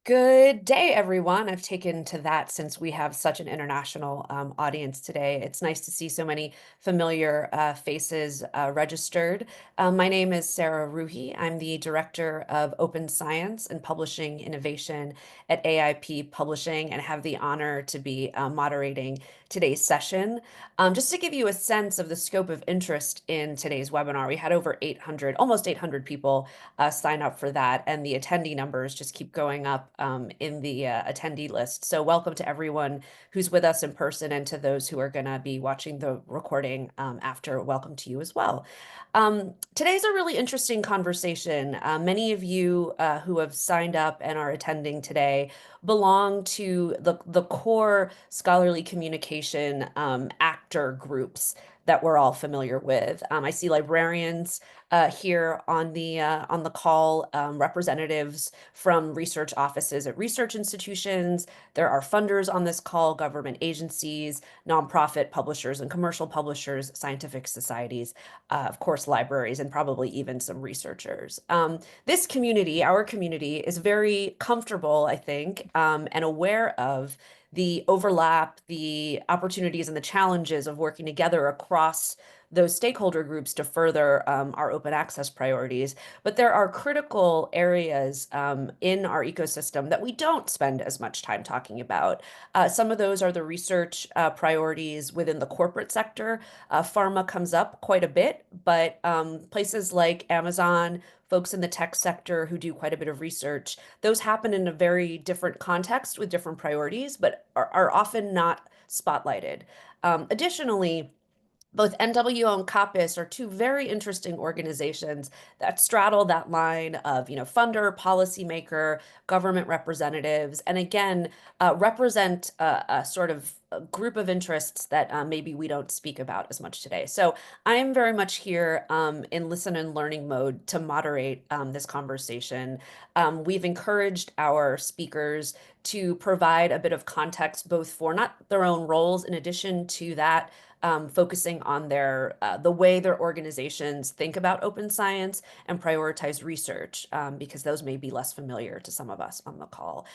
Good day, everyone. I've taken to that since we have such an international audience today. It's nice to see so many familiar faces registered. My name is Sarah Ruhi. I'm the Director of Open Science and Publishing Innovation at AIP Publishing and have the honor to be moderating today's session. Just to give you a sense of the scope of interest in today's webinar, we had over 800, almost 800 people sign up for that, and the attendee numbers just keep going up in the attendee list. So welcome to everyone who's with us in person, and to those who are going to be watching the recording after, welcome to you as well. Today's a really interesting conversation. Many of you who have signed up and are attending today belong to the core scholarly communication actor groups that we're all familiar with. I see librarians here on the call, representatives from research offices at research institutions. There are funders on this call, government agencies, nonprofit publishers and commercial publishers, scientific societies, of course, libraries, and probably even some researchers. This community, our community, is very comfortable, I think, and aware of the overlap, the opportunities, and the challenges of working together across those stakeholder groups to further our open access priorities. But there are critical areas in our ecosystem that we don't spend as much time talking about. Some of those are the research priorities within the corporate sector. Pharma comes up quite a bit, but places like Amazon, folks in the tech sector who do quite a bit of research, those happen in a very different context with different priorities, but are often not spotlighted. Additionally, both NWO and COPPUS are two very interesting organizations that straddle that line of, funder, policymaker, government representatives, and again, represent a sort of a group of interests that maybe we don't speak about as much today. So I am very much here in listen and learning mode to moderate this conversation. We've encouraged our speakers to provide a bit of context, both for not their own roles, in addition to that, focusing on the way their organizations think about open science and prioritize research, because those may be less familiar to some of us on the call.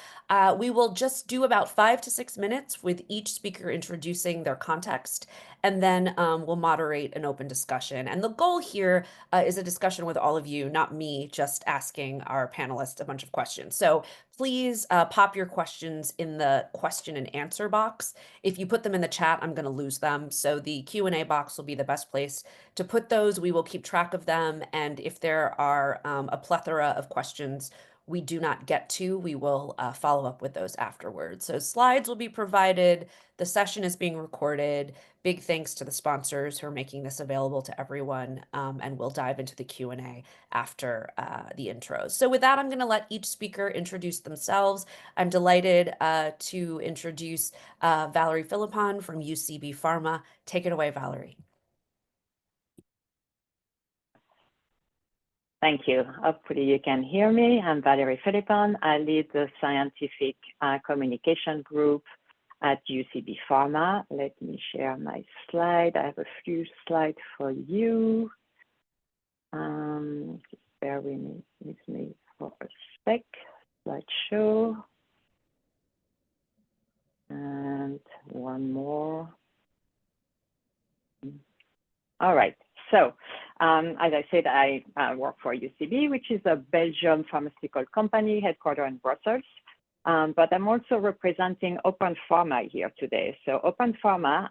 We will just do about 5 to 6 minutes with each speaker introducing their context, and then we'll moderate an open discussion. And the goal here is a discussion with all of you, not me just asking our panelists a bunch of questions. So please pop your questions in the question and answer box. If you put them in the chat, I'm going to lose them. So the Q&A box will be the best place to put those. We will keep track of them. And if there are a plethora of questions we do not get to, we will follow up with those afterwards. So slides will be provided. The session is being recorded. Big thanks to the sponsors who are making this available to everyone. And we'll dive into the Q&A after the intros. So with that, I'm going to let each speaker introduce themselves. I'm delighted to introduce Valerie Philippon from UCB Pharma. Take it away, Valerie. Thank you. Hopefully you can hear me. I'm Valerie Philippon. I lead the scientific communication group at UCB Pharma. Let me share my slide. I have a few slides for you. Just bear with me for a sec. Slideshow. And one more. All right. So, as I said, I work for UCB, which is a Belgian pharmaceutical company headquartered in Brussels. But I'm also representing Open Pharma here today. So Open Pharma,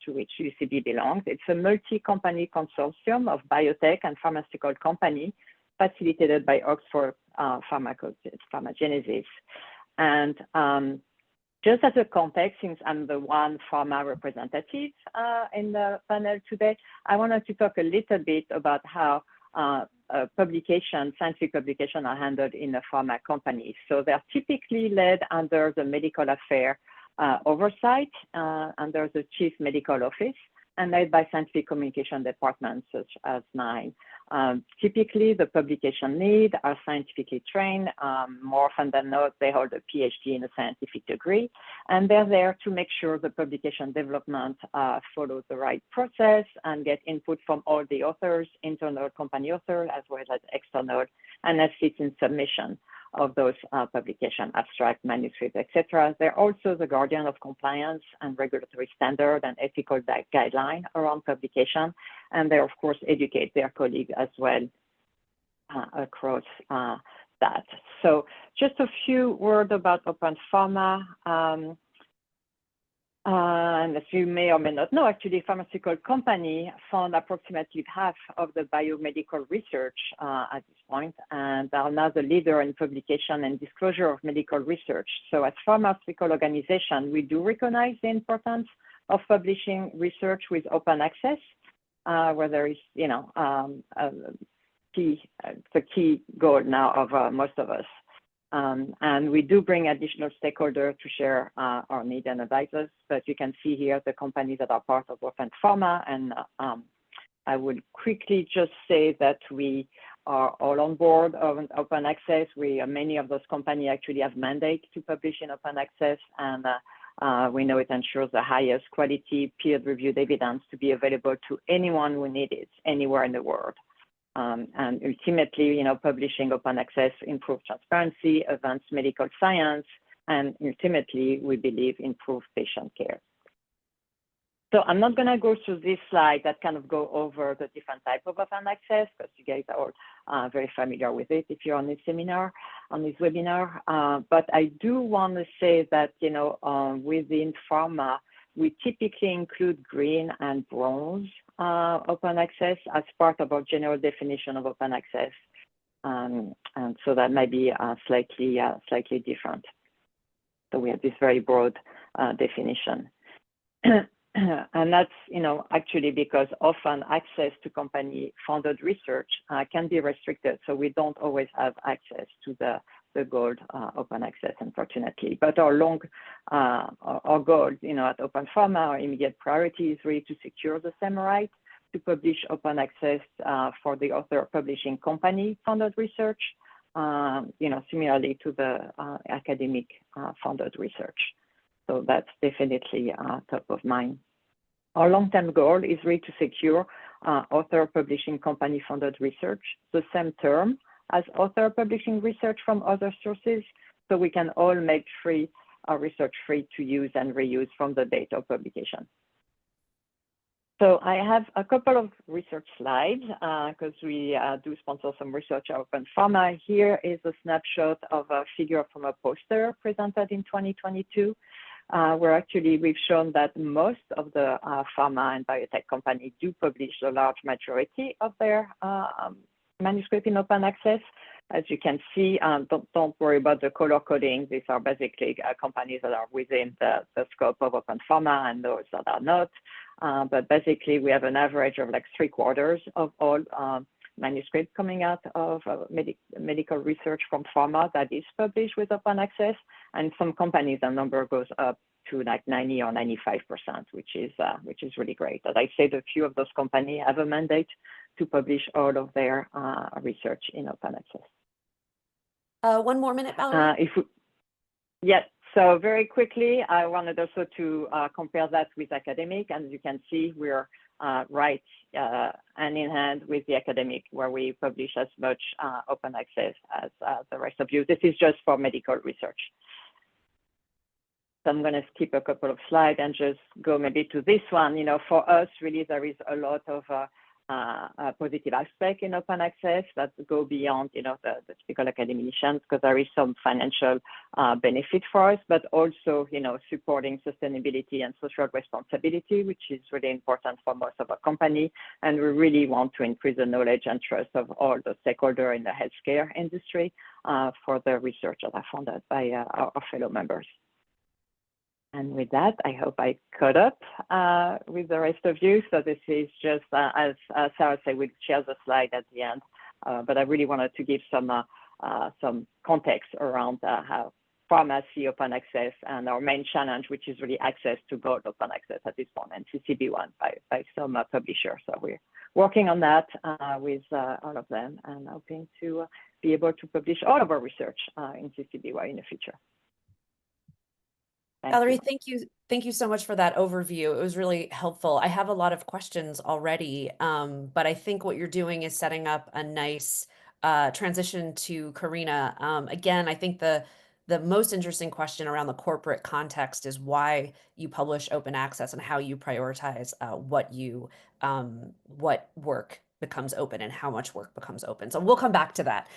to which UCB belongs, it's a multi-company consortium of biotech and pharmaceutical companies facilitated by Oxford Pharmagenesis. And just as a context, since I'm the one pharma representative in the panel today, I wanted to talk a little bit about how scientific publications are handled in the pharma companies. So they're typically led under the medical affair oversight, under the chief medical office, and led by scientific communication departments such as mine. Typically, the publication lead are scientifically trained. More often than not, they hold a PhD in a scientific degree, and they're there to make sure the publication development follows the right process and get input from all the authors, internal company authors, as well as external, and assist in submission. of those publication, abstract, manuscript, etc. They're also the guardian of compliance and regulatory standard and ethical guideline around publication. And they, of course, educate their colleagues as well across that. So just a few words about Open Pharma. And as you may or may not know, actually, pharmaceutical company fund approximately half of the biomedical research at this point, and are now the leader in publication and disclosure of medical research. So as pharmaceutical organization, we do recognize the importance of publishing research with open access, where there is, the key goal now of most of us. And we do bring additional stakeholders to share our needs and advise us, but you can see here the companies that are part of Open Pharma. And I would quickly just say that we are all on board of open access. Many of those companies actually have mandate to publish in open access, and we know it ensures the highest quality peer-reviewed evidence to be available to anyone who needs it anywhere in the world. And ultimately, publishing open access improves transparency, advances medical science, and ultimately, we believe, improve patient care. So I'm not going to go through this slide that kind of go over the different types of open access, because you guys are all very familiar with it if you're on this seminar, on this webinar. But I do want to say that, within pharma, we typically include green and bronze open access as part of our general definition of open access. And so that might be slightly different. So we have this very broad definition. And that's, actually because often access to company-funded research can be restricted. So we don't always have access to the gold open access, unfortunately. But our goal, at Open Pharma, our immediate priority is really to secure the same right to publish open access for the author publishing company-funded research, similarly to the academic funded research. So that's definitely top of mind. Our long-term goal is really to secure author publishing company-funded research, the same term as author publishing research from other sources, so we can all make our research free to use and reuse from the date of publication. So I have a couple of research slides because we do sponsor some research at Open Pharma. Here is a snapshot of a figure from a poster presented in 2022, where actually we've shown that most of the pharma and biotech companies do publish a large majority of their manuscript in open access. As you can see, don't worry about the color coding. These are basically companies that are within the scope of Open Pharma and those that are not. But basically, we have an average of like 3/4 of all manuscripts coming out of medical research from pharma that is published with open access. And some companies, the number goes up to like 90 or 95%, which is really great. As I said, a few of those companies have a mandate to publish all of their research in open access. 1 more minute, Valerie. Yes. So very quickly, I wanted also to compare that with academic. And as you can see, we're right hand in hand with the academic, where we publish as much open access as the rest of you. This is just for medical research. So I'm going to skip a couple of slides and just go maybe to this one. For us, really, there is a lot of positive aspect in open access that go beyond, the typical academicians, because there is some financial benefit for us, but also, supporting sustainability and social responsibility, which is really important for most of our company. And we really want to increase the knowledge and trust of all the stakeholders in the healthcare industry for the research that are funded by our fellow members. And with that, I hope I caught up with the rest of you. So this is just, as Sarah said, we'll share the slide at the end. But I really wanted to give some context around how pharma see open access and our main challenge, which is really access to gold open access at this point, and CCB1 by some publishers. So we're working on that with all of them and hoping to be able to publish all of our research in CCB1 in the future. Valerie, thank you so much for that overview. It was really helpful. I have a lot of questions already, but I think what you're doing is setting up a nice transition to Karina, again, I think the most interesting question around the corporate context is why you publish open access and how you prioritize what work becomes open and how much work becomes open. So we'll come back to that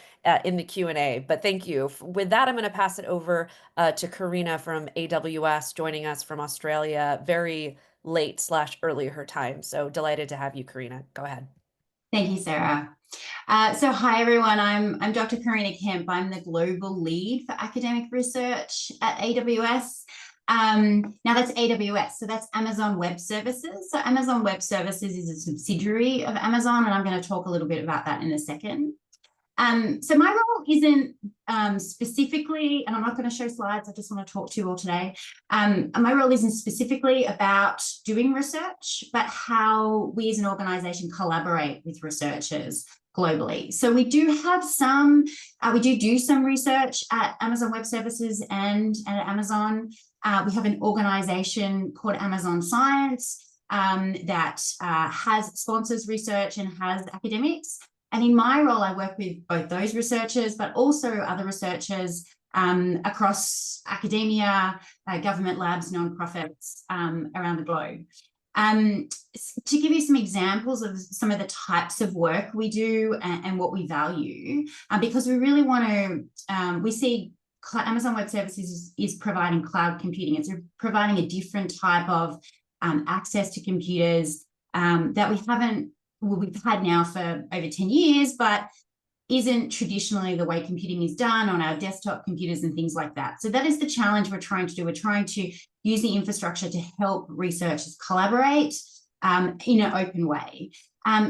in the Q&A. But thank you. With that, I'm going to pass it over to Karina from AWS, joining us from Australia, very late / early her time. So delighted to have you, Karina. Go ahead. Thank you, Sarah. So hi, everyone. I'm Dr. Karina Kemp. I'm the global lead for academic research at AWS. Now that's AWS, so that's Amazon Web Services. So Amazon Web Services is a subsidiary of Amazon, and I'm going to talk a little bit about that in a second. So my role isn't specifically, and I'm not going to show slides, I just want to talk to you all today. My role isn't specifically about doing research, but how we as an organization collaborate with researchers globally. So we do have some, we do some research at Amazon Web Services and at Amazon. We have an organization called Amazon Science that sponsors research and has academics. And in my role, I work with both those researchers, but also other researchers across academia, government labs, nonprofits around the globe. To give you some examples of some of the types of work we do and what we value, because we really want to, we see Amazon Web Services is providing cloud computing. It's providing a different type of access to computers that we've had now for over 10 years, but isn't traditionally the way computing is done on our desktop computers and things like that. So that is the challenge we're trying to do. We're trying to use the infrastructure to help researchers collaborate in an open way.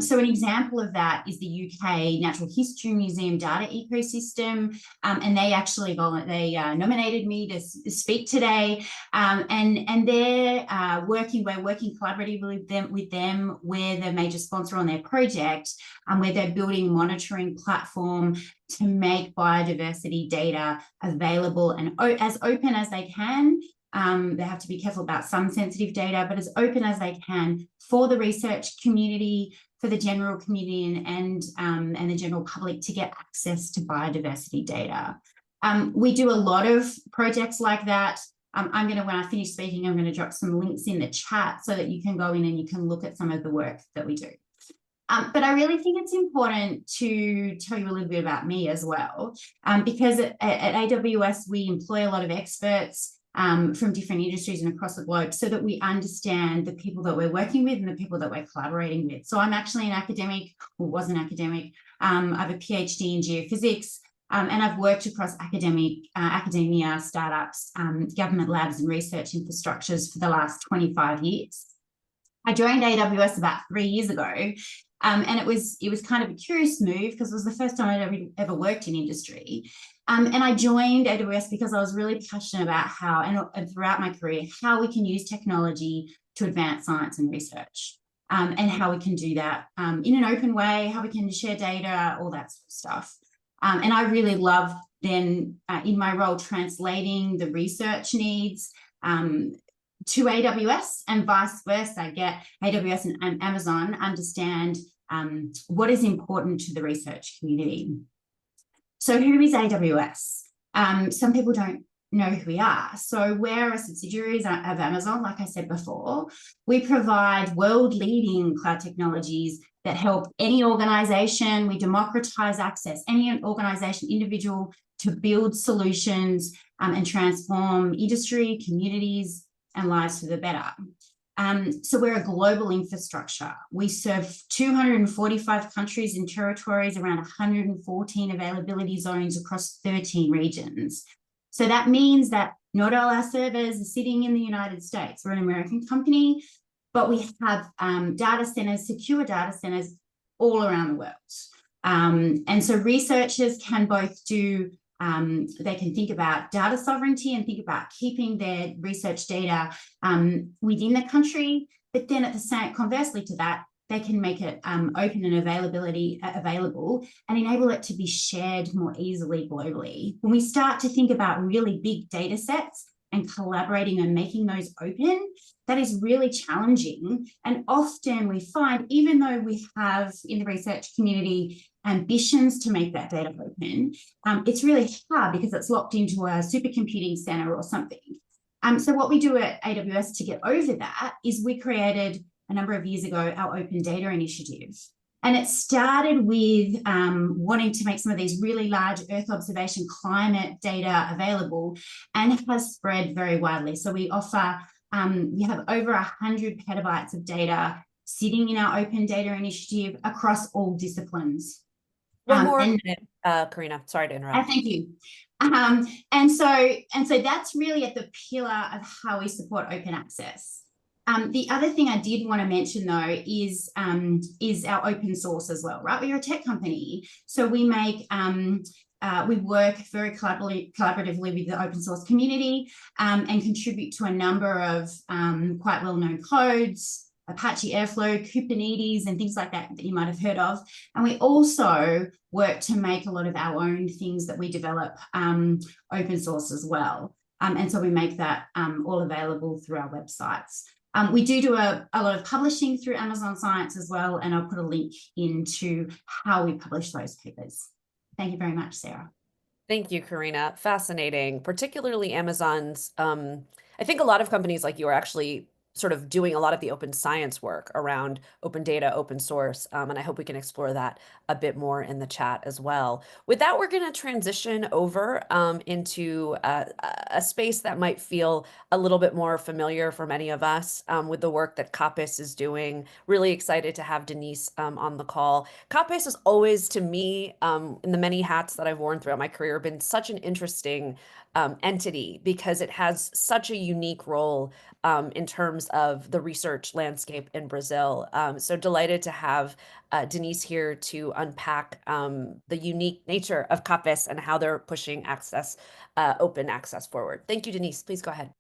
So an example of that is the UK Natural History Museum data ecosystem, and they actually nominated me to speak today, and they're we're working collaboratively with them. We're the major sponsor on their project, where they're building a monitoring platform to make biodiversity data available and as open as they can. They have to be careful about some sensitive data, but as open as they can for the research community, for the general community and the general public to get access to biodiversity data. We do a lot of projects like that. When I finish speaking, I'm going to drop some links in the chat so that you can go in and you can look at some of the work that we do. But I really think it's important to tell you a little bit about me as well, because at AWS, we employ a lot of experts from different industries and across the globe so that we understand the people that we're working with and the people that we're collaborating with. So I'm actually an academic, or was an academic. I have a PhD in geophysics, and I've worked across academia, startups, government labs and research infrastructures for the last 25 years. I joined AWS about 3 years ago, and it was kind of a curious move because it was the first time I'd ever worked in industry. And I joined AWS because I was really passionate about how, and throughout my career, how we can use technology to advance science and research, and how we can do that in an open way, how we can share data, all that sort of stuff. And I really love then, in my role, translating the research needs to AWS and vice versa, get AWS and Amazon understand what is important to the research community. So who is AWS? Some people don't know who we are. So we're a subsidiary of Amazon, like I said before. We provide world-leading cloud technologies that help any organization. We democratize access, any organization, individual, to build solutions and transform industry, communities, and lives for the better. So we're a global infrastructure. We serve 245 countries and territories, around 114 availability zones across 13 regions. So that means that not all our servers are sitting in the United States. We're an American company, but we have data centers, secure data centers all around the world. And so researchers can both do they can think about data sovereignty and think about keeping their research data within the country, but then conversely to that, they can make it open and available and enable it to be shared more easily globally. When we start to think about really big data sets, and collaborating and making those open, that is really challenging. And often we find, even though we have in the research community ambitions to make that data open, it's really hard because it's locked into a supercomputing center or something. So what we do at AWS to get over that is we created a number of years ago our Open Data Initiative. And it started with wanting to make some of these really large Earth observation climate data available, and has spread very widely. So we offer, we have over 100 petabytes of data sitting in our Open Data Initiative across all disciplines. One more minute, Karina. Sorry to interrupt. Thank you. And so that's really at the pillar of how we support open access. The other thing I did want to mention, though, is our open source as well, right? We're a tech company, so we make we work very collaboratively with the open source community and contribute to a number of quite well-known codes, Apache Airflow, Kubernetes, and things like that you might have heard of. And we also work to make a lot of our own things that we develop open source as well. And so we make that all available through our websites. We do a lot of publishing through Amazon Science as well, and I'll put a link into how we publish those papers. Thank you very much, Sarah. Thank you, Karina. Fascinating, particularly Amazon's. I think a lot of companies like you are actually sort of doing a lot of the open science work around open data, open source, and I hope we can explore that a bit more in the chat as well. With that, we're going to transition over into a space that might feel a little bit more familiar for many of us with the work that COPPIS is doing. Really excited to have Denise on the call. COPPIS has always, to me, in the many hats that I've worn throughout my career, been such an interesting entity because it has such a unique role in terms of the research landscape in Brazil. So delighted to have Denise here to unpack the unique nature of COPPIS and how they're pushing access, open access forward. Thank you, Denise. Please go ahead.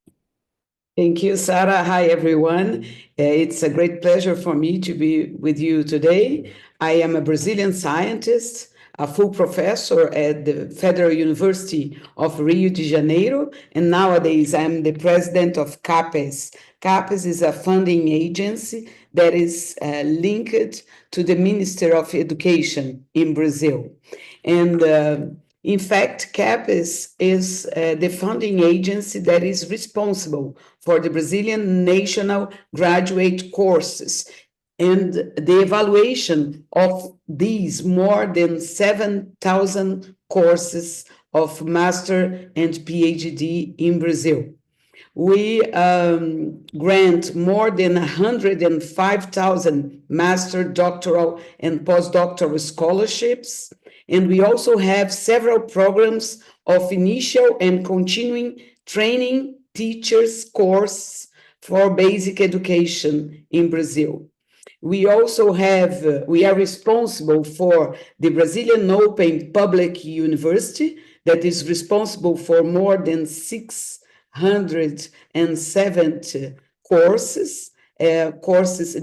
Thank you, Sarah. Hi, everyone. It's a great pleasure for me to be with you today. I am a Brazilian scientist, a full professor at the Federal University of Rio de Janeiro, and nowadays I'm the president of CAPES. CAPES is a funding agency that is linked to the Minister of Education in Brazil. And in fact, CAPES is the funding agency that is responsible for the Brazilian national graduate courses and the evaluation of these more than 7,000 courses of master and PhD in Brazil. We grant more than 105,000 master, doctoral, and postdoctoral scholarships. And we also have several programs of initial and continuing training teachers course for basic education in Brazil. We also have, we are responsible for the Brazilian Open Public University that is responsible for more than 670 courses,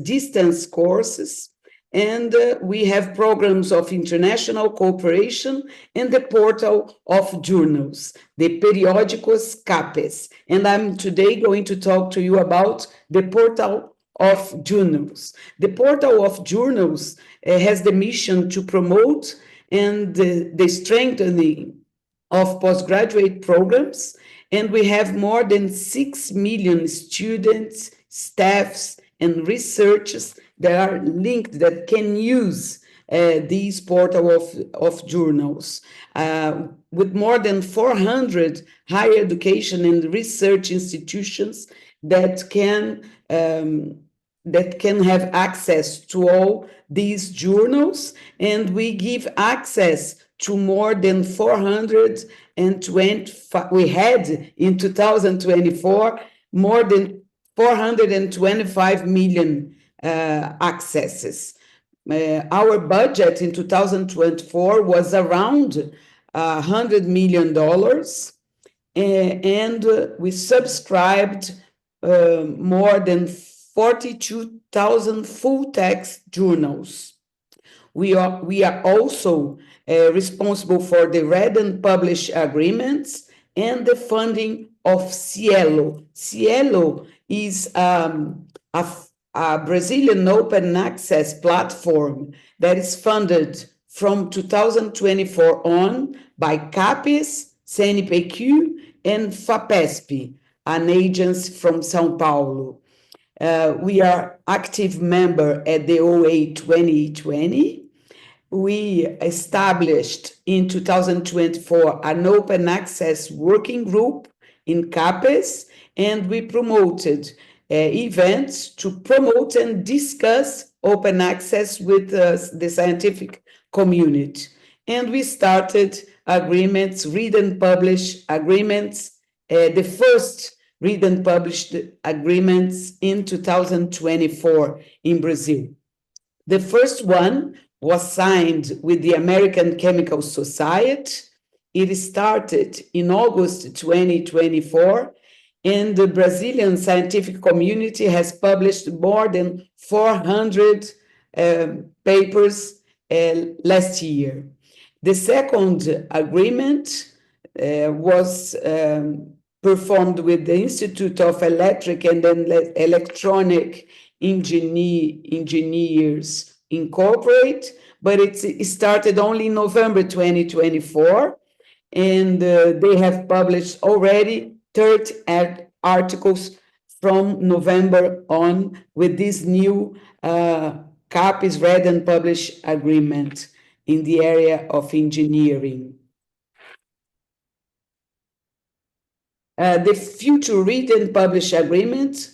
distance courses. And we have programs of international cooperation and the portal of journals, the periódicos CAPES. And I'm today going to talk to you about the portal of journals. The portal of journals has the mission to promote and the strengthening of postgraduate programs, and we have more than 6 million students, staffs, and researchers that are linked that can use these portal of journals. With more than 400 higher education and research institutions that can have access to all these journals, and we give access to more than 425, we had in 2024, more than 425 million accesses. Our budget in 2024 was around $100 million, and we subscribed more than 42,000 full-text journals. We are also responsible for the read and publish agreements and the funding of Cielo. Cielo is a Brazilian open access platform that is funded from 2024 on by CAPES, CNPq, and FAPESP, an agency from São Paulo. We are active member at the OA 2020. We established in 2024 an open access working group in CAPES, and we promoted events to promote and discuss open access with the scientific community. And we started agreements, read and publish agreements, the first read and published agreements in 2024 in Brazil. The first one was signed with the American Chemical Society. It started in August 2024, and the Brazilian scientific community has published more than 400 papers last year. The second agreement was performed with the Institute of Electric and Electronic Engineers Incorporate, but it started only in November 2024, and they have published already 30 articles from November on with this new CAPES Read and Publish agreement in the area of engineering. The future Read and Publish agreement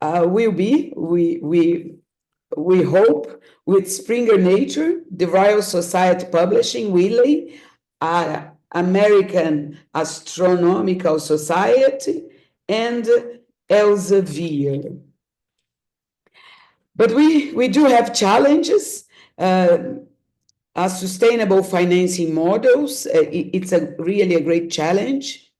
will be, we hope, with Springer Nature, the Royal Society Publishing, Wiley, American Astronomical Society, and Elsevier. But we do have challenges. Sustainable financing models, it's really a great challenge.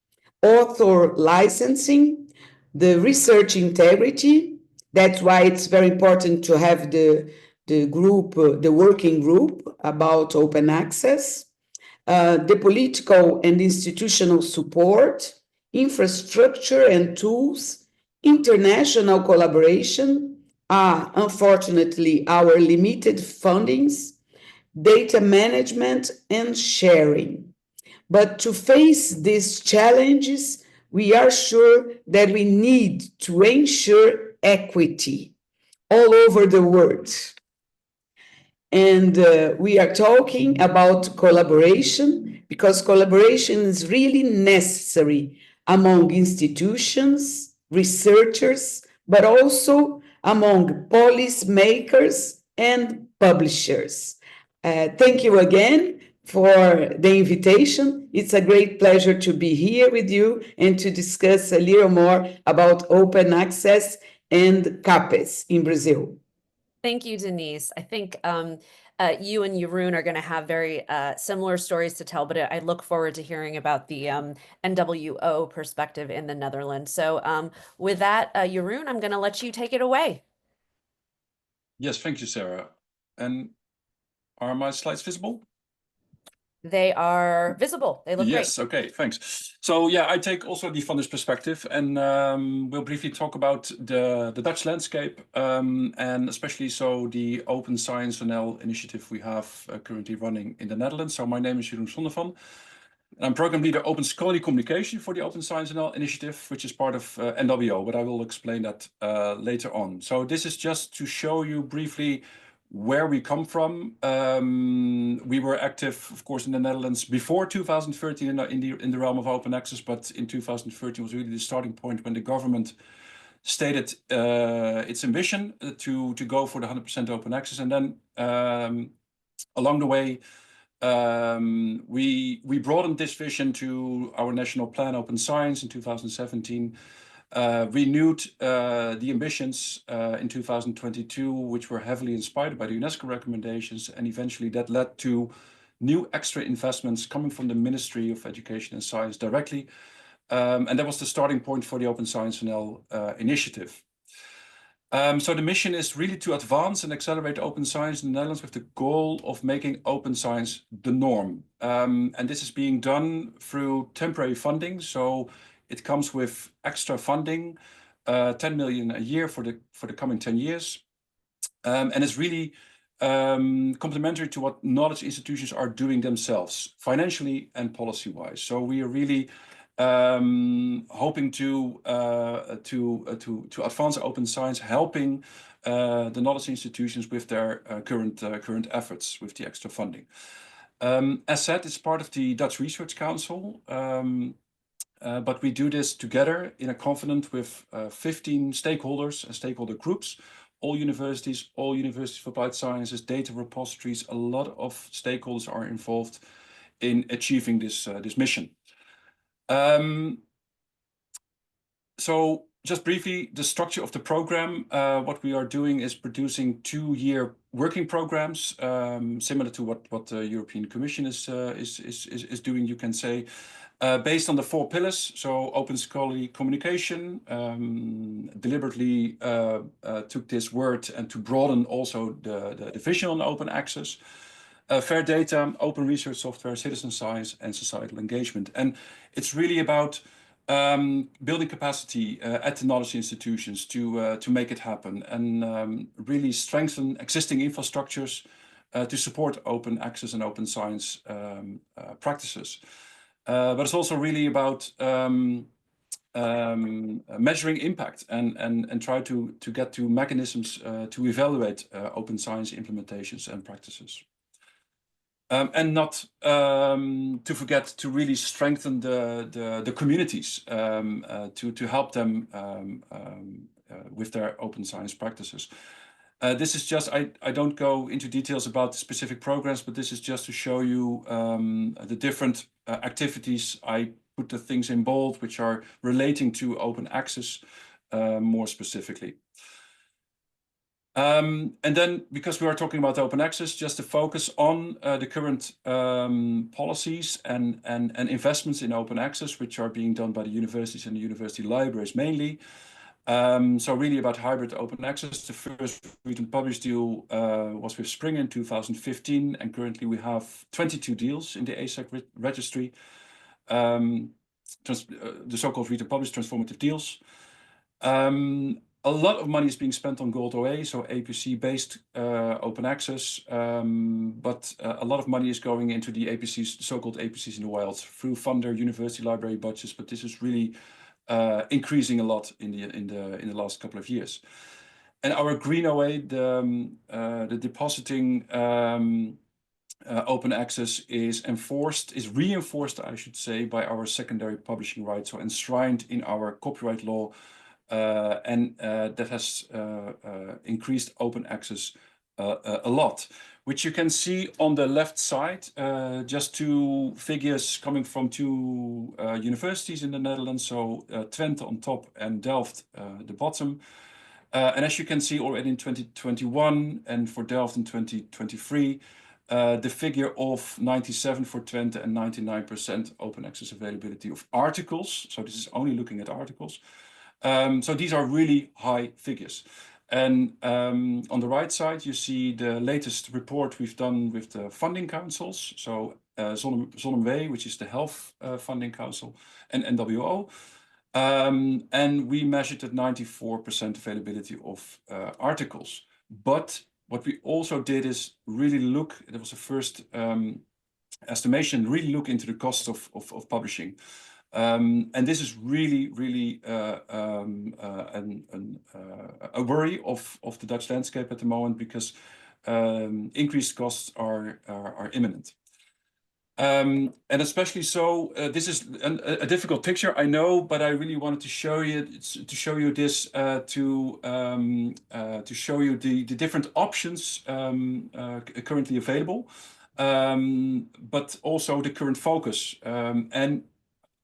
Author licensing, the research integrity. That's why it's very important to have the working group about open access, the political and institutional support, infrastructure and tools, international collaboration, unfortunately, our limited fundings, data management and sharing. But to face these challenges, we are sure that we need to ensure equity all over the world. And we are talking about collaboration because collaboration is really necessary among institutions, researchers, but also among policymakers and publishers. Thank you again for the invitation. It's a great pleasure to be here with you and to discuss a little more about open access and CAPES in Brazil. Thank you, Denise. I think you and Jeroen are going to have very similar stories to tell, but I look forward to hearing about the NWO perspective in the Netherlands. So with that, Jeroen, I'm going to let you take it away. Yes, thank you, Sarah. And are my slides visible? They are visible. They look great. Yes, okay, thanks. So yeah, I take also the funder's perspective, and we'll briefly talk about the Dutch landscape, and especially so the Open Science NL initiative we have currently running in the Netherlands. So my name is Jeroen Sondervan. I'm program leader Open Scholarly Communication for the Open Science NL initiative, which is part of NWO, but I will explain that later on. So this is just to show you briefly where we come from. We were active, of course, in the Netherlands before 2013 in the realm of open access, but in 2013 was really the starting point when the government stated its ambition to go for the 100% open access. And then along the way, we broadened this vision to our national plan, Open Science, in 2017. Renewed the ambitions in 2022, which were heavily inspired by the UNESCO recommendations, and eventually that led to new extra investments coming from the Ministry of Education and Science directly, and that was the starting point for the Open Science NL initiative. So the mission is really to advance and accelerate open science in the Netherlands with the goal of making open science the norm. And this is being done through temporary funding. So it comes with extra funding, 10 million a year for the coming 10 years. And it's really complementary to what knowledge institutions are doing themselves, financially and policy-wise. So we are really hoping to advance open science, helping the knowledge institutions with their current efforts with the extra funding. As said, it's part of the Dutch Research Council, but we do this together in a covenant with 15 stakeholders and stakeholder groups, all universities of applied sciences, data repositories. A lot of stakeholders are involved in achieving this mission. So just briefly, the structure of the program, what we are doing is producing 2-year working programs, similar to what the European Commission is doing, you can say, based on the 4 pillars. So open scholarly communication, deliberately took this word and to broaden also the vision on open access. Fair data, open research software, citizen science, and societal engagement. And it's really about building capacity at the knowledge institutions to make it happen, and really strengthen existing infrastructures to support open access and open science practices. But it's also really about measuring impact and try to get to mechanisms to evaluate open science implementations and practices. And not to forget to really strengthen the communities to help them with their open science practices. This is just, I don't go into details about the specific programs, but this is just to show you the different activities. I put the things in bold which are relating to open access more specifically. And then, because we are talking about open access, just to focus on the current policies and investments in open access, which are being done by the universities and the university libraries mainly. So really about hybrid open access. The first read and publish deal was with Spring in 2015, and currently we have 22 deals in the ASAC registry. The so-called read and publish transformative deals. A lot of money is being spent on Gold OA, so APC-based open access, but a lot of money is going into the APCs, so-called APCs in the wild, through funder, university library budgets. But this is really increasing a lot in the last couple of years. And our Green OA, the depositing open access is reinforced, I should say, by our secondary publishing rights, so enshrined in our copyright law. And that has increased open access a lot, which you can see on the left side, just 2 figures coming from 2 universities in the Netherlands, so Twente on top and Delft the bottom. And as you can see already in 2021 and for Delft in 2023, the figure of 97 for Twente and 99% open access availability of articles. So this is only looking at articles. So these are really high figures. And on the right side, you see the latest report we've done with the funding councils. So ZonMW, which is the Health Funding Council, and NWO. And we measured at 94% availability of articles. But what we also did is really look, there was a first estimation, really look into the cost of publishing. And this is really a worry of the Dutch landscape at the moment, because increased costs are imminent. And especially so, this is a difficult picture, I know, but I really wanted to show you this to show you the different options currently available, but also the current focus. And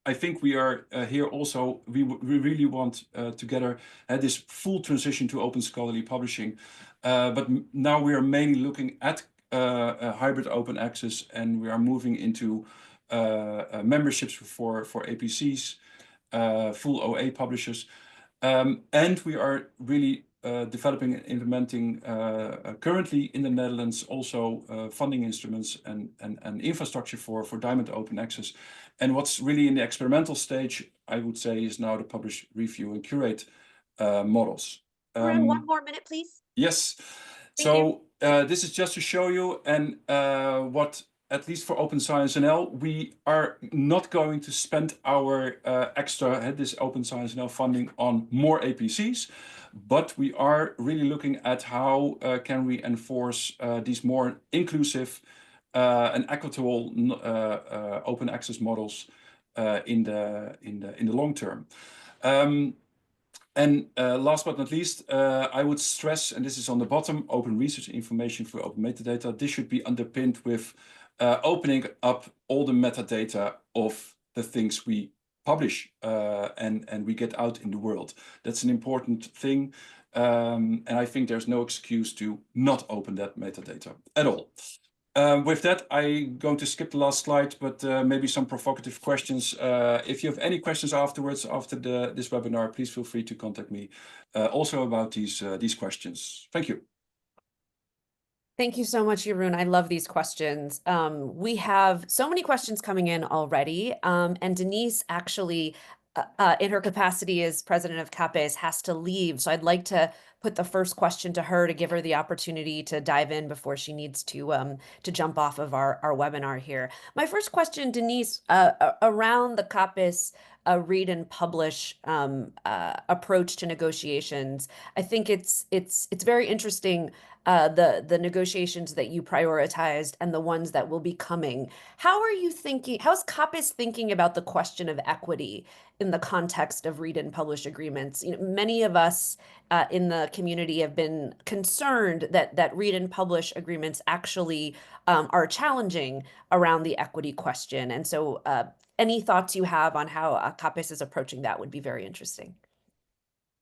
I think we are here also, we really want together this full transition to open scholarly publishing. But now we are mainly looking at hybrid open access, and we are moving into memberships for APCs, full OA publishers. And we are really developing and implementing currently in the Netherlands also funding instruments and infrastructure for diamond open access. And what's really in the experimental stage, I would say, is now the publish, review, and curate models. Arun, one more minute, please. Yes. Thank you. This is just to show you, and what, at least for Open Science NL, we are not going to spend our extra, this Open Science NL funding on more APCs, but we are really looking at how can we enforce these more inclusive and equitable open access models in the long term. And last but not least, I would stress, and this is on the bottom, open research information for open metadata. This should be underpinned with opening up all the metadata of the things we publish and we get out in the world. That's an important thing. And I think there's no excuse to not open that metadata at all. With that, I'm going to skip the last slide, but maybe some provocative questions. If you have any questions afterwards, after this webinar, please feel free to contact me also about these questions. Thank you. Thank you so much, Jeroen. I love these questions. We have so many questions coming in already, and Denise actually, in her capacity as president of CAPES, has to leave. So I'd like to put the first question to her to give her the opportunity to dive in before she needs to jump off of our webinar here. My first question, Denise, around the CAPES read and publish approach to negotiations. I think it's very interesting, the negotiations that you prioritized and the ones that will be coming. How are you thinking, how's CAPES thinking about the question of equity in the context of read and publish agreements? You know, many of us in the community have been concerned that read and publish agreements actually are challenging around the equity question. And so any thoughts you have on how CAPES is approaching that would be very interesting.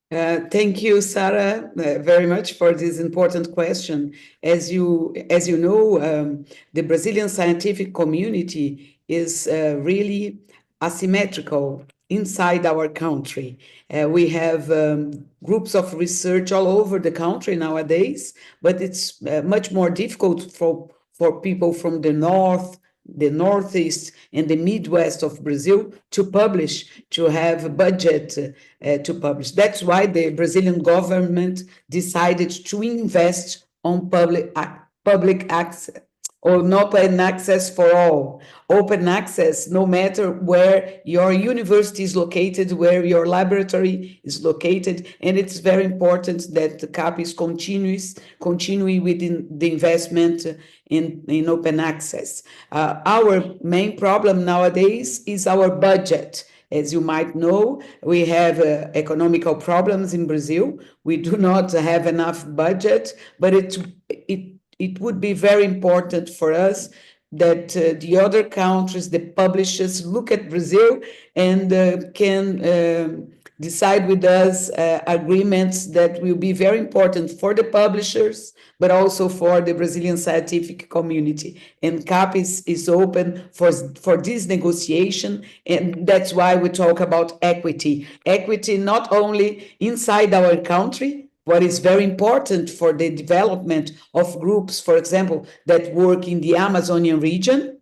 Thank you, Sarah, very much for this important question. As you know, the Brazilian scientific community is really asymmetrical inside our country. We have groups of research all over the country nowadays, but it's much more difficult for people from the north, the Northeast, and the Midwest of Brazil to publish, to have a budget to publish. That's why the Brazilian government decided to invest on public access, or open access for all. Open access, no matter where your university is located, where your laboratory is located, and it's very important that the CAPES continue within the investment in open access. Our main problem nowadays is our budget. As you might know, we have economical problems in Brazil. We do not have enough budget, but it would be very important for us that the other countries, the publishers, look at Brazil and can decide with us agreements that will be very important for the publishers, but also for the Brazilian scientific community. And CAPES is open for this negotiation, and that's why we talk about equity. Equity not only inside our country, what is very important for the development of groups, for example, that work in the Amazonian region,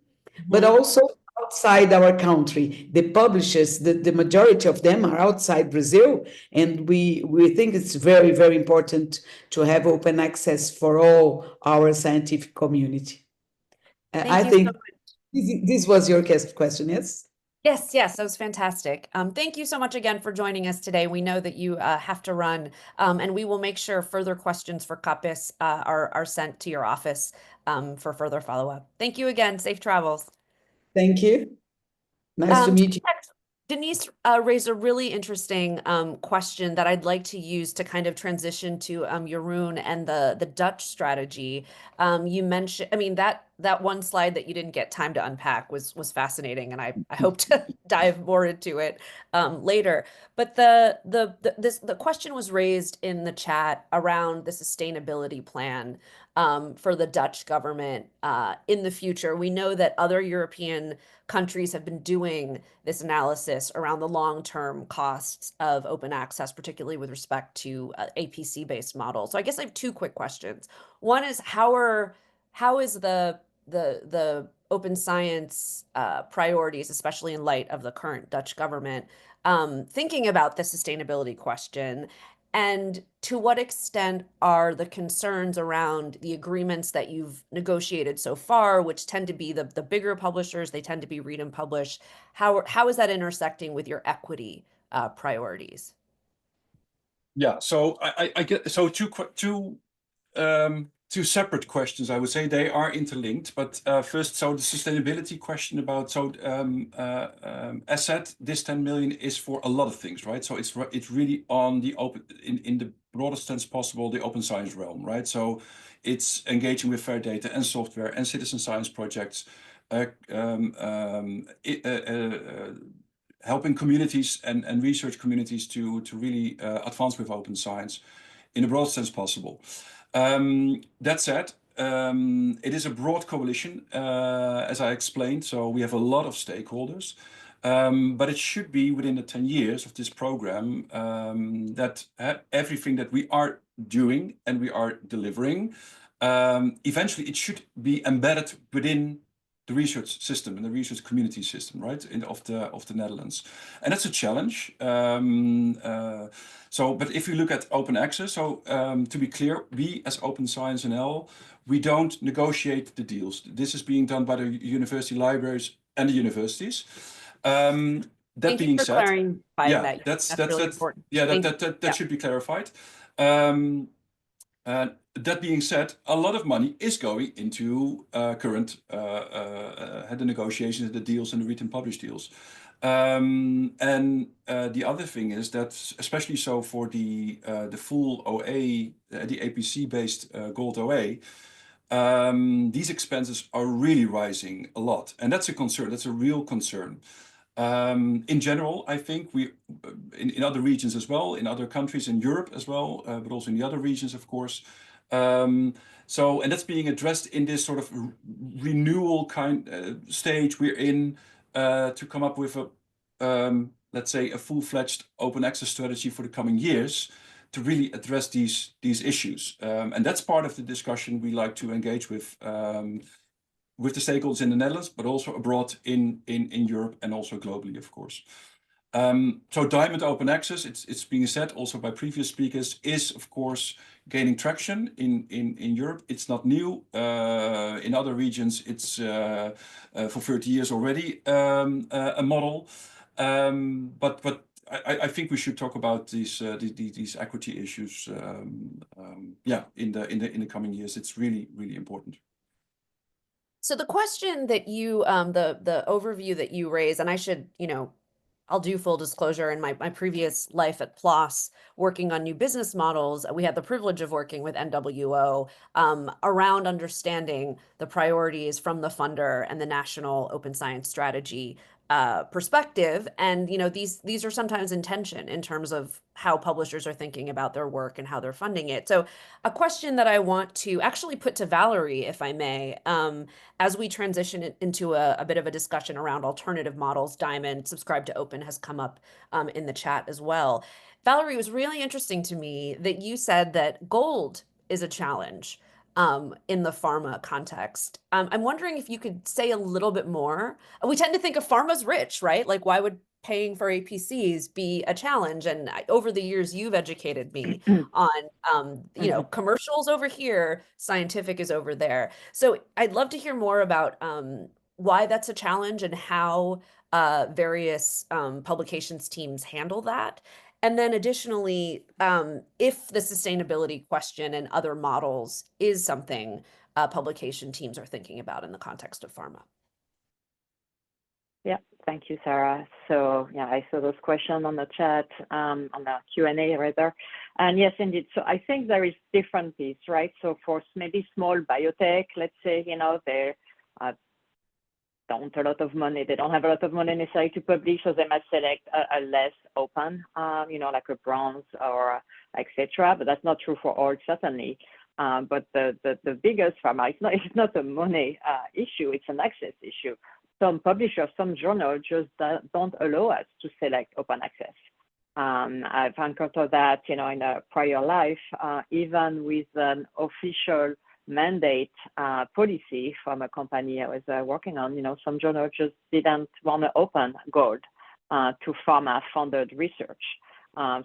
but also outside our country. The publishers, the majority of them are outside Brazil, and we think it's very, very important to have open access for all our scientific community. I think this was your question, yes? Yes, that was fantastic. Thank you so much again for joining us today. We know that you have to run, and we will make sure further questions for CAPES are sent to your office for further follow-up. Thank you again. Safe travels. Thank you. Nice to meet you. Denise raised a really interesting question that I'd like to use to kind of transition to Jeroen and the Dutch strategy. You mentioned, I mean, that that one slide that you didn't get time to unpack was fascinating, and I hope to dive more into it later. But the question was raised in the chat around the sustainability plan for the Dutch government in the future. We know that other European countries have been doing this analysis around the long-term costs of open access, particularly with respect to APC-based models. So I guess I have two quick questions. One is how is the open science priorities, especially in light of the current Dutch government, thinking about the sustainability question? And to what extent are the concerns around the agreements that you've negotiated so far, which tend to be the bigger publishers, they tend to be read and publish, how is that intersecting with your equity priorities? Yeah, so I get so two separate questions. I would say they are interlinked, but first, so the sustainability question about as said, this 10 million is for a lot of things, right? So it's really on the open in the broadest sense possible, the open science realm, right? So it's engaging with fair data and software and citizen science projects, helping communities and research communities to really advance with open science in the broadest sense possible. That said, it is a broad coalition, as I explained, so we have a lot of stakeholders, but it should be within the 10 years of this program that everything that we are doing and we are delivering, eventually it should be embedded within the research system and the research community system, right, of the Netherlands, and that's a challenge. But if you look at open access, so to be clear, we as Open Science NL, we don't negotiate the deals. This is being done by the university libraries and the universities. That being said, clarifying yeah, that. that's really important. Yeah, that should be clarified. That being said, a lot of money is going into current the negotiations, the deals, and the read and publish deals. The other thing is that, especially so for the full OA, the APC-based Gold OA, these expenses are really rising a lot, and that's a concern. That's a real concern. In general, I think we, in other regions as well, in other countries in Europe as well, but also in the other regions, of course. And that's being addressed in this sort of renewal stage we're in to come up with a, let's say, a full-fledged open access strategy for the coming years to really address these issues. And that's part of the discussion we like to engage with the stakeholders in the Netherlands, but also abroad in Europe and also globally, of course. So Diamond Open Access, it's being said also by previous speakers, is of course gaining traction in Europe. It's not new. In other regions, it's for 30 years already a model. But I think we should talk about these equity issues. Yeah, in the coming years, it's really important. So the question that you, the overview that you raised, and I should, I'll do full disclosure. In my previous life at PLOS, working on new business models, we had the privilege of working with NWO around understanding the priorities from the funder and the National Open Science Strategy perspective. And these are sometimes in tension in terms of how publishers are thinking about their work and how they're funding it. So a question that I want to actually put to Valerie, if I may, as we transition into a bit of a discussion around alternative models. Diamond, Subscribe to Open has come up in the chat as well. Valerie, it was really interesting to me that you said that gold is a challenge in the pharma context. I'm wondering if you could say a little bit more. We tend to think of pharma's rich, right? Like, why would paying for APCs be a challenge? And over the years, you've educated me on, commercials over here, scientific is over there. So I'd love to hear more about why that's a challenge and how various publications teams handle that. And then additionally, if the sustainability question and other models is something publication teams are thinking about in the context of pharma. Yeah, thank you, Sarah. So yeah, I saw those questions on the chat, on the Q&A rather. And yes, indeed. So I think there is different piece, right? So for maybe small biotech, let's say, don't a lot of money. They don't have a lot of money necessarily to publish, so they might select a less open, like a bronze or etc. But that's not true for all, certainly. But the biggest pharma, it's not a money issue, it's an access issue. Some publishers, some journals just don't allow us to select open access. I've encountered that, in a prior life, even with an official mandate policy from a company I was working on. Some journals just didn't want to open gold to pharma-funded research.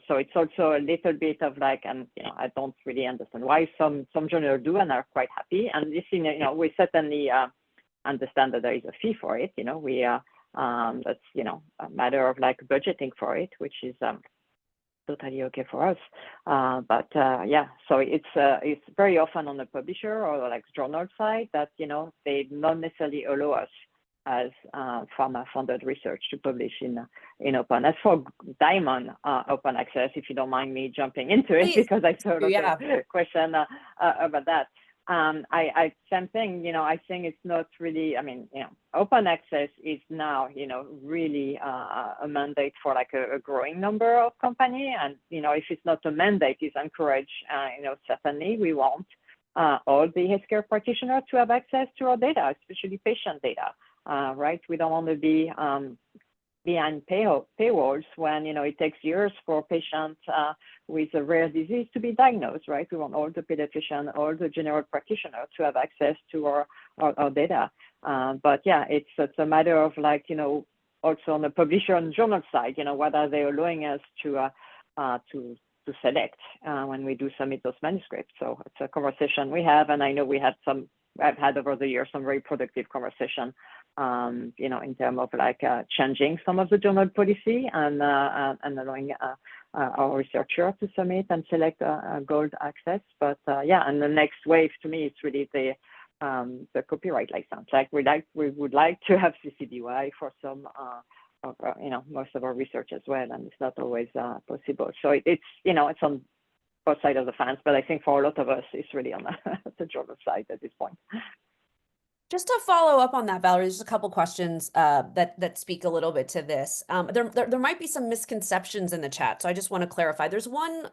So it's also a little bit of like, and I don't really understand why some journals do and are quite happy. And this, we certainly understand that there is a fee for it. We that's a matter of like budgeting for it, which is totally okay for us. But yeah, so it's very often on the publisher or like journal side that they not necessarily allow us as pharma-funded research to publish in open. As for Diamond open access, if you don't mind me jumping into it, because I saw a question about that. Same thing, I think it's not really, open access is now, really a mandate for like a growing number of companies. And, if it's not a mandate, it's encouraged, certainly we want all the healthcare practitioners to have access to our data, especially patient data, right? We don't want to be behind paywalls when, it takes years for patients with a rare disease to be diagnosed, right? We want all the pediatricians, all the general practitioners to have access to our data. But yeah, it's a matter of like, also on the publisher and journal side, what are they allowing us to select when we do submit those manuscripts. So it's a conversation we have, and I know I've had over the years some very productive conversation, in terms of like changing some of the journal policy and allowing our researcher to submit and select gold access. But yeah, and the next wave to me is really the copyright license. Like we would like to have CC/BY for some most of our research as well, and it's not always possible. So it's on both sides of the fence, but I think for a lot of us, it's really on the journal side at this point. Just to follow up on that, Valerie, there's a couple questions that speak a little bit to this. There might be some misconceptions in the chat, so I just want to clarify. There's one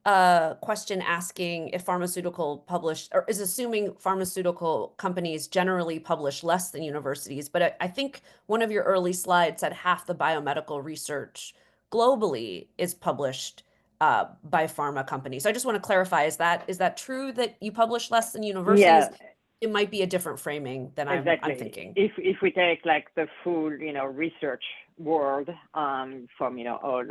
question asking if is assuming pharmaceutical companies generally publish less than universities, but I think one of your early slides said half the biomedical research globally is published by pharma companies. So I just want to clarify, is that true that you publish less than universities? Yeah. It might be a different framing than exactly. I'm thinking. If we take like the full, research world from, all,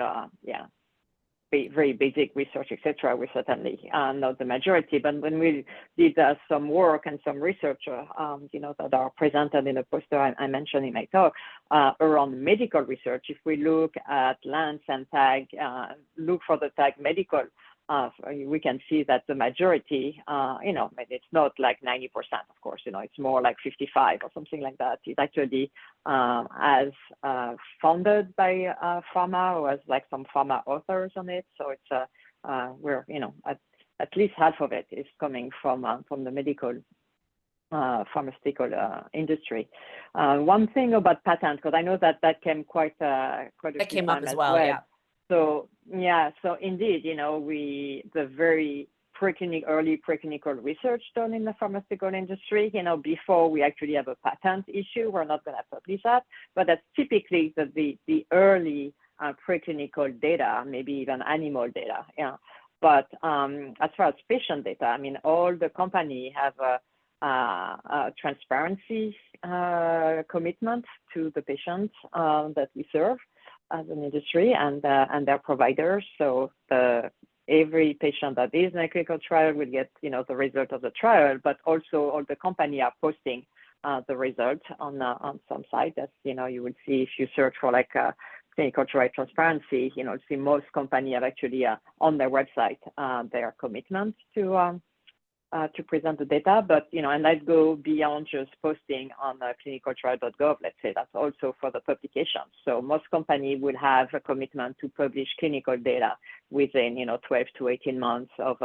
very basic research, etc., we certainly not the majority. But when we did some work and some research, that are presented in the poster I mentioned in my talk around medical research, if we look at Lance and tag, look for the tag medical, we can see that the majority, it's not like 90%, of course, it's more like 55 or something like that. It's actually as funded by pharma, or as like some pharma authors on it. So it's we're at least half of it is coming from the medical pharmaceutical industry. One thing about patents, because I know that came quite a few came up times as well. Yeah. So yeah, so indeed, the very early preclinical research done in the pharmaceutical industry, before we actually have a patent issue, we're not going to publish that, but that's typically the early preclinical data, maybe even animal data. Yeah. But as far as patient data, all the companies have a transparency commitment to the patients that we serve as an industry and their providers. So every patient that is in a clinical trial will get, the result of the trial, but also all the company are posting the result on some site. That's, you will see if you search for like clinical trial transparency, see most companies have actually on their website their commitment to present the data, but and I'd go beyond just posting on clinicaltrial.gov. Let's say that's also for the publication. So most companies will have a commitment to publish clinical data within 12 to 18 months of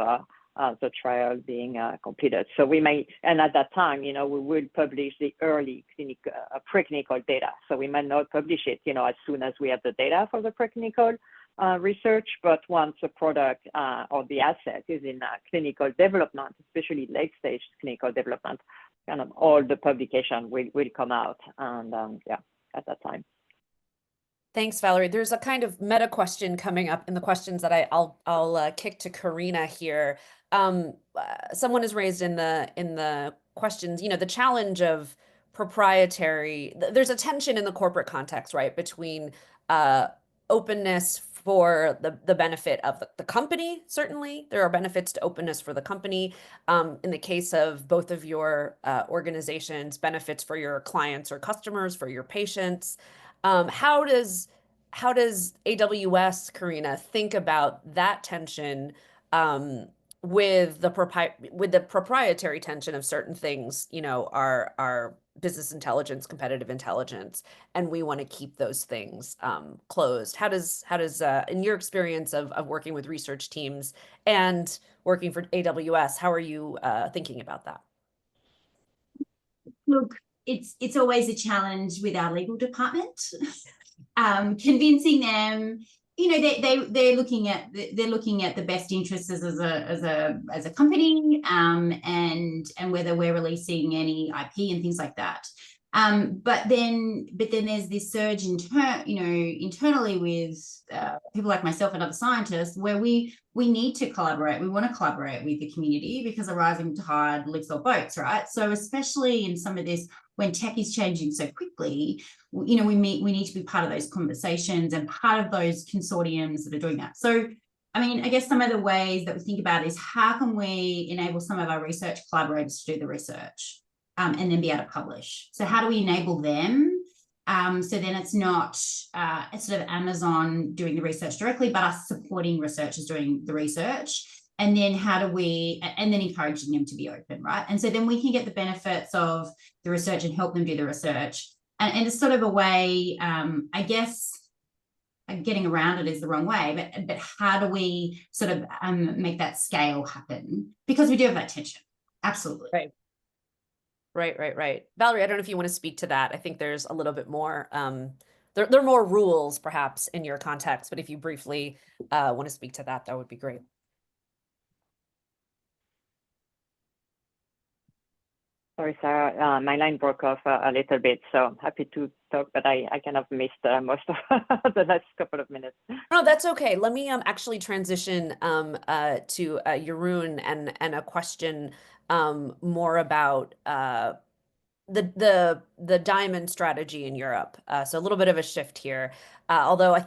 the trial being completed. So we may, and at that time, we will publish the early clinical, preclinical data. So we might not publish it, as soon as we have the data for the preclinical research, but once the product or the asset is in clinical development, especially late stage clinical development, kind of all the publication will come out, and at that time. Thanks, Valerie. There's a kind of meta question coming up in the questions that I'll kick to Karina here. Someone has raised in the questions, the challenge of proprietary. There's a tension in the corporate context, right, between openness for the benefit of the company. Certainly, there are benefits to openness for the company. In the case of both of your organizations, benefits for your clients or customers, for your patients. How does AWS, Karina, think about that tension with the proprietary tension of certain things, our business intelligence, competitive intelligence, and we want to keep those things closed. How does in your experience of working with research teams and working for AWS, how are you thinking about that? Look, it's always a challenge with our legal department, convincing them. They're looking at the best interests as a company, and whether we're releasing any IP and things like that. But then there's this surge internally with people like myself and other scientists, where we need to collaborate. We want to collaborate with the community because a rising tide lifts all boats, right? So especially in some of this, when tech is changing so quickly, we need to be part of those conversations and part of those consortiums that are doing that. So, I guess some of the ways that we think about is, how can we enable some of our research collaborators to do the research and then be able to publish? So how do we enable them? So then it's not sort of Amazon doing the research directly, but us supporting researchers doing the research. And then and then encouraging them to be open, right? And so then we can get the benefits of the research and help them do the research. And it's sort of a way, I guess, getting around it is the wrong way, but how do we sort of make that scale happen? Because we do have that tension. Absolutely. Right. Valerie, I don't know if you want to speak to that. I think there's a little bit more, there are more rules perhaps in your context, but if you briefly want to speak to that, that would be great. Sorry, Sarah, my line broke off a little bit, so I'm happy to talk, but I kind of missed most of the last couple of minutes. No, that's okay. Let me actually transition to Jeroen and a question more about the diamond strategy in Europe. So a little bit of a shift here. Although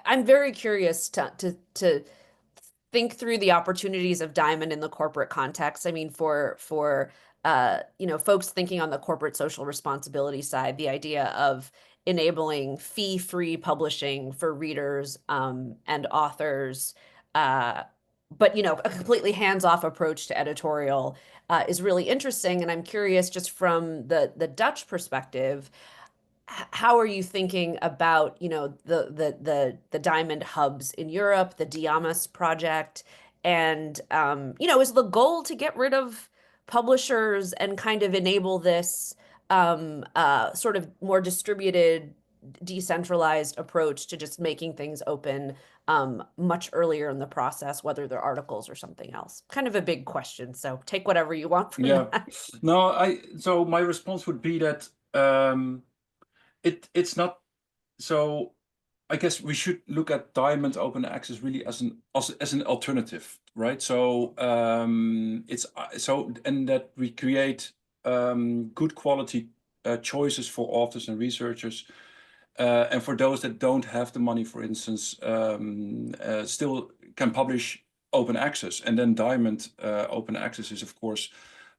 I'm very curious to think through the opportunities of diamond in the corporate context. I mean, for folks thinking on the corporate social responsibility side, the idea of enabling fee-free publishing for readers and authors, but a completely hands-off approach to editorial is really interesting. And I'm curious, just from the Dutch perspective, how are you thinking about the diamond hubs in Europe, the Diamas project, and is the goal to get rid of publishers and kind of enable this sort of more distributed, decentralized approach to just making things open much earlier in the process, whether they're articles or something else? Kind of a big question, so take whatever you want from that. No, so my response would be that it's not. So I guess we should look at diamond open access really as an alternative, right? So and that we create good quality choices for authors and researchers, and for those that don't have the money, for instance, still can publish open access. And then diamond open access is, of course,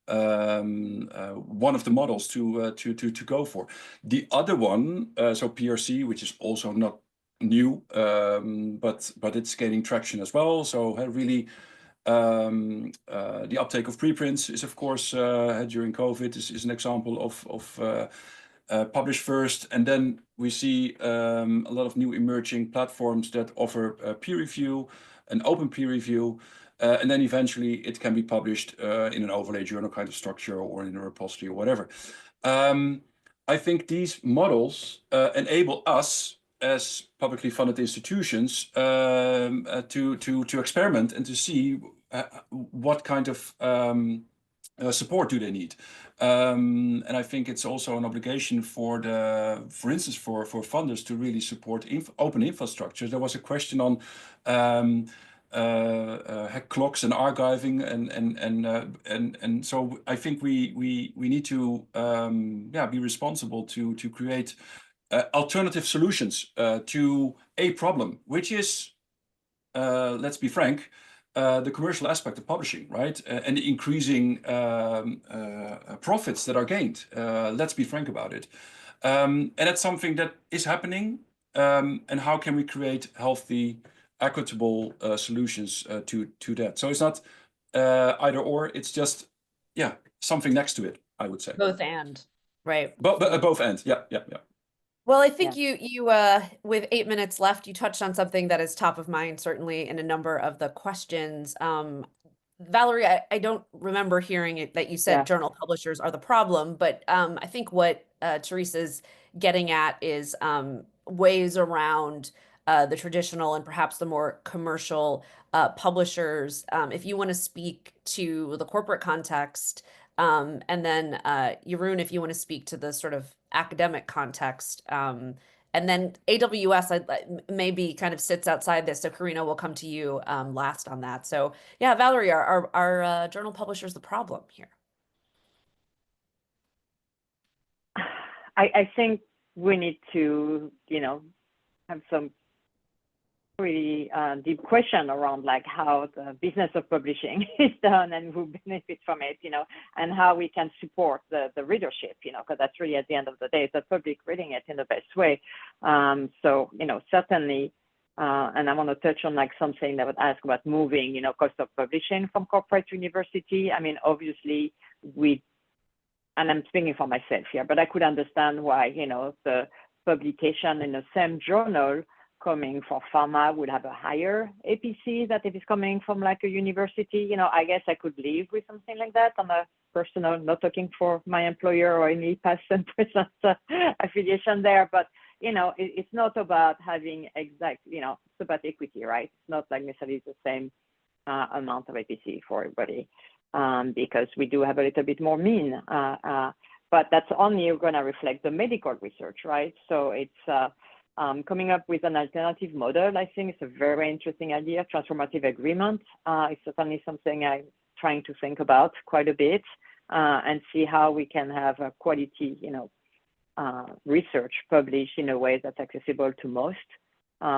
one of the models to go for. The other one, so PRC, which is also not new, but it's gaining traction as well. So really, the uptake of preprints is, of course, during COVID is an example of publish first, and then we see a lot of new emerging platforms that offer peer review, an open peer review, and then eventually it can be published in an overlay journal kind of structure or in a repository or whatever. I think these models enable us as publicly funded institutions to experiment and to see what kind of support do they need. And I think it's also an obligation for instance, for funders to really support open infrastructure. There was a question on hack clocks and archiving, and so I think we need to be responsible to create alternative solutions to a problem, which is, let's be frank, the commercial aspect of publishing, right? And the increasing profits that are gained. Let's be frank about it. And that's something that is happening. And how can we create healthy, equitable solutions to that? So it's not either or, it's just, something next to it, I would say. Both and, right? Both ends, yeah. Well, I think you with 8 minutes left, you touched on something that is top of mind, certainly in a number of the questions. Valerie, I don't remember hearing it that you said journal publishers are the problem, but I think what Teresa's getting at is ways around the traditional and perhaps the more commercial publishers. If you want to speak to the corporate context, and then Jeroen, if you want to speak to the sort of academic context, and then AWS maybe kind of sits outside this. So Karina, will come to you last on that. So yeah, Valerie, are journal publishers the problem here? I think we need to, have some pretty deep question around like how the business of publishing is done and who benefits from it, and how we can support the readership, because that's really at the end of the day, the public reading it in the best way. So, certainly, and I want to touch on like something that would ask about moving, cost of publishing from corporate to university. I mean, obviously and I'm speaking for myself here, but I could understand why, the publication in the same journal coming from pharma would have a higher APC than if it's coming from like a university. I guess I could live with something like that on a personal, not talking for my employer or any past and present affiliation there, but it's not about having exact, it's about equity, right? It's not like necessarily the same amount of APC for everybody, because we do have a little bit more mean, but that's only going to reflect the medical research, right? So it's coming up with an alternative model. I think it's a very interesting idea. Transformative agreement is certainly something I'm trying to think about quite a bit, and see how we can have a quality, research published in a way that's accessible to most,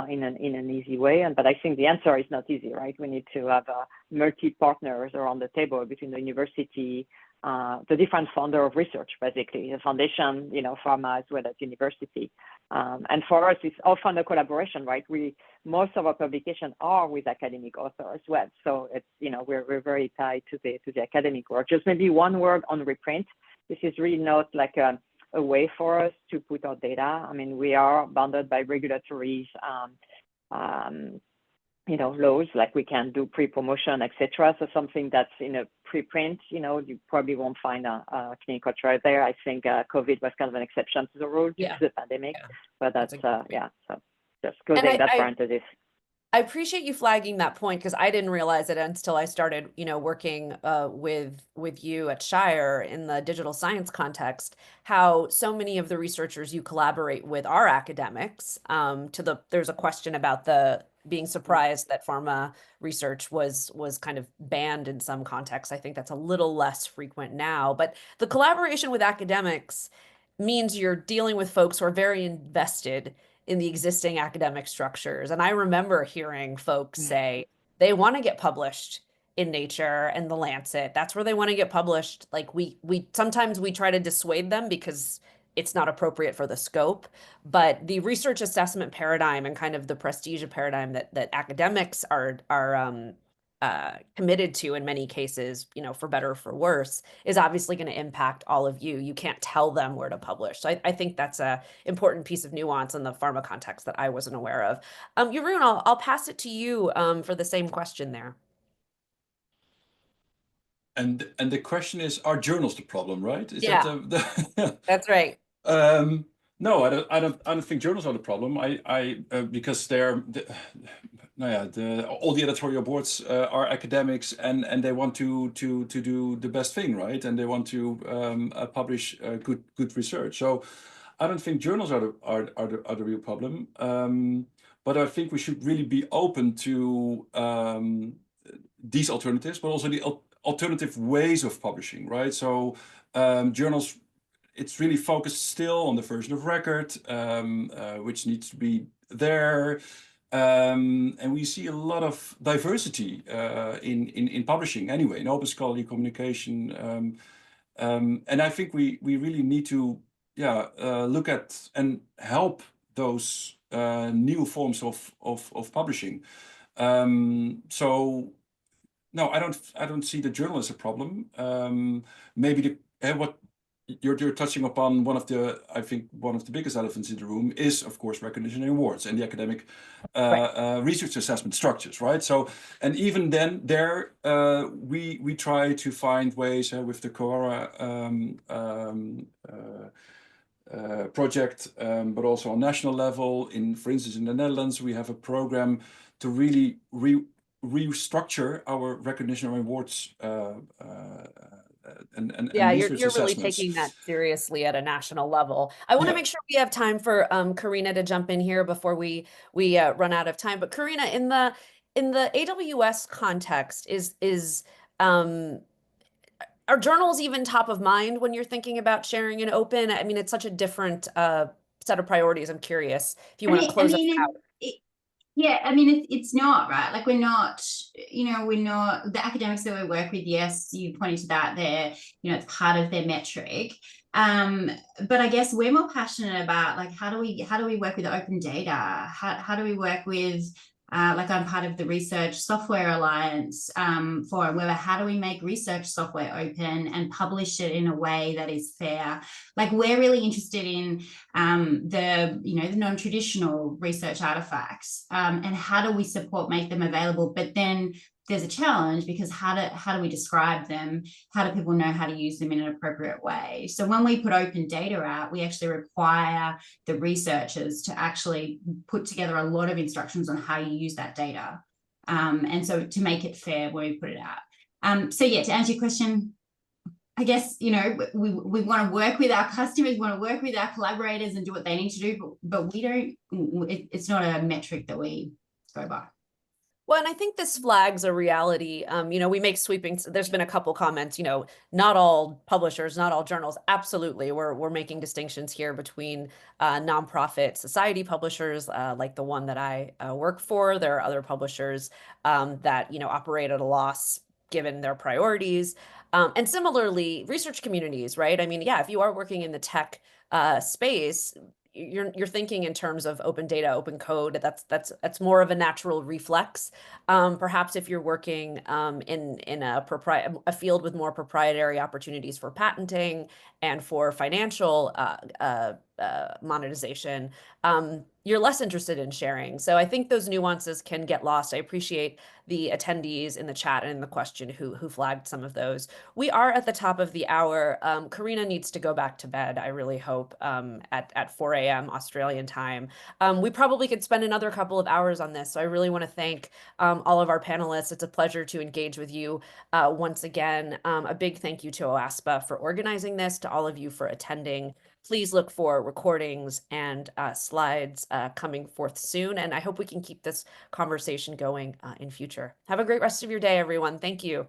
in an easy way. But I think the answer is not easy, right? We need to have multi-partners around the table between the university, the different founder of research, basically, the foundation, pharma as well as university. And for us, it's often a collaboration, right? Most of our publications are with academic authors as well. So it's, we're very tied to the academic work. Just maybe one word on reprint. This is really not like a way for us to put our data. I mean, we are bounded by regulatory laws, like we can do pre-promotion, etc. So something that's in a preprint, you probably won't find a clinical trial there. I think COVID was kind of an exception to the rule due to the pandemic, but that's so just closing that parenthesis. I appreciate you flagging that point, because I didn't realize it until I started, working with you at Shire in the digital science context, how so many of the researchers you collaborate with are academics. There's a question about being surprised that pharma research was kind of banned in some contexts. I think that's a little less frequent now, but the collaboration with academics means you're dealing with folks who are very invested in the existing academic structures. And I remember hearing folks say they want to get published in Nature and the Lancet. That's where they want to get published. Like we sometimes we try to dissuade them because it's not appropriate for the scope, but the research assessment paradigm and kind of the prestige paradigm that academics are committed to in many cases, you know, for better or for worse, is obviously going to impact all of you. You can't tell them where to publish. So I think that's a important piece of nuance in the pharma context that I wasn't aware of. Jeroen, I'll pass it to you for the same question there. And the question is, are journals the problem, right? Is Yeah, that the that's right. No, I don't think journals are the problem. Because all the editorial boards are academics, and they want to do the best thing, right? And they want to publish good research. So I don't think journals are the real problem. But I think we should really be open to these alternatives, but also the alternative ways of publishing, right? So journals, it's really focused still on the version of record, which needs to be there. And we see a lot of diversity in publishing anyway, in open scholarly communication. And I think we really need to look at and help those new forms of publishing. So no, I don't see the journal as a problem. Maybe what you're touching upon, I think one of the biggest elephants in the room is, of course, recognition and awards and the academic research assessment structures, right? So, and even then, there we try to find ways with the Quora project, but also on national level. For instance, in the Netherlands, we have a program to really restructure our recognition and awards and Yeah, research you're really assessments. taking that seriously at a national level. I want to make sure we have time for Karina to jump in here before we run out of time. But Karina, in the AWS context, are journals even top of mind when you're thinking about sharing in open? I mean, it's such a different set of priorities. I'm curious if you want to close us out. Yeah, I mean, it's not, right? Like, we're not, the academics that we work with, yes, you pointed to that, it's part of their metric. But I guess we're more passionate about, like, how do we work with open data? How do we work with, like, I'm part of the Research Software Alliance forum, where how do we make research software open and publish it in a way that is fair? Like, we're really interested in the non-traditional research artifacts, and how do we make them available? But then there's a challenge, because how do we describe them? How do people know how to use them in an appropriate way? So when we put open data out, we actually require the researchers to actually put together a lot of instructions on how you use that data. And so to make it fair when we put it out. So yeah, to answer your question, I guess, we want to work with our customers, we want to work with our collaborators and do what they need to do, but it's not a metric that we go by. Well, and I think this flags a reality. We make sweeping, there's been a couple comments, not all publishers, not all journals. Absolutely. We're making distinctions here between nonprofit society publishers, like the one that I work for. There are other publishers that, operate at a loss given their priorities. And similarly, research communities, right? I mean, yeah, if you are working in the tech space, you're thinking in terms of open data, open code. That's more of a natural reflex. Perhaps if you're working in a field with more proprietary opportunities for patenting and for financial monetization, you're less interested in sharing. So I think those nuances can get lost. I appreciate the attendees in the chat and in the question who flagged some of those. We are at the top of the hour. Karina needs to go back to bed, I really hope, at 4 a.m. Australian time. We probably could spend another couple of hours on this. So I really want to thank all of our panelists. It's a pleasure to engage with you once again. A big thank you to OASPA for organizing this, to all of you for attending. Please look for recordings and slides coming forth soon. And I hope we can keep this conversation going in future. Have a great rest of your day, everyone. Thank you.